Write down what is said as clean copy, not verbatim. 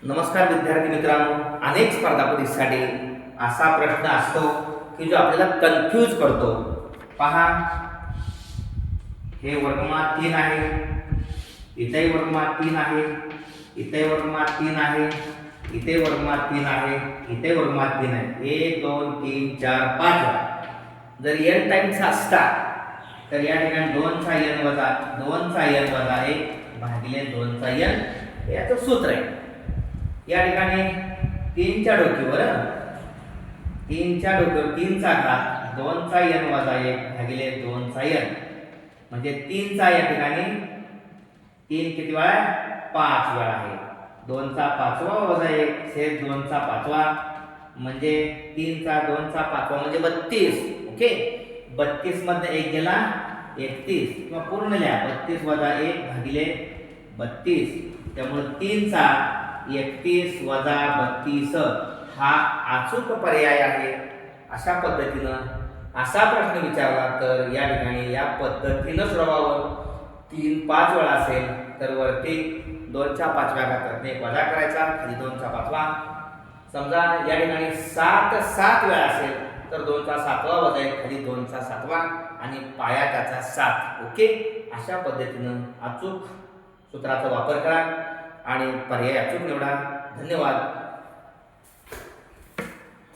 नमस्कार विद्यार्थी मित्रांनो, अनेक स्पर्धा परीक्षेसाठी असा प्रश्न असतो की जो आपल्याला कन्फ्यूज करतो। पहा, हे वर्गमान 3 आहे, इथेही वर्गमान 3 आहे, इथे वर्गमान 3 आहे, इथे वर्गमान 3 आहे, इथे वर्गमान 3 आहे। 1 2 3 4 5 जर n टाइम्स असता तर या ठिकाणी 2 चा n वजा 2 चा n वजा 1 भागिले 2 चा n याचं सूत्र आहे। या ठिकाणी 3 च्या डोकीवर 3 चा घात 2 चा n वजा 1 भागिले 2 चा n म्हणजे 3 चा या ठिकाणी 3 किती वेळा 5 वेळा आहे। 2 चा 5वा वजा 1 छेद 2 चा 5वा म्हणजे 3 चा 2 चा 5वा म्हणजे 32। ओके, 32 मध्ये 1 गेला 31 किंवा पूर्ण लिहा 32 वजा 1 भागिले 32। त्यामुळे 3 चा 31 वजा 32 हा अचूक पर्याय आहे। अशा पद्धतीनं असा प्रश्न विचारला तर या ठिकाणी या पद्धतीनं सोडवावं। 3 5 वेळा असेल तर वरती 2 च्या 5व्या घाताने वजा करायचा, खाली 2 चा 5वा। समजा या ठिकाणी 7 7 वेळा असेल तर 2 चा 7वा वजा 1 खाली 2 चा 7वा आणि पाया त्याचा 7। ओके, अशा पद्धतीनं अचूक सूत्राचा वापर करा आणि पर्याय अचूक निवडा। धन्यवाद।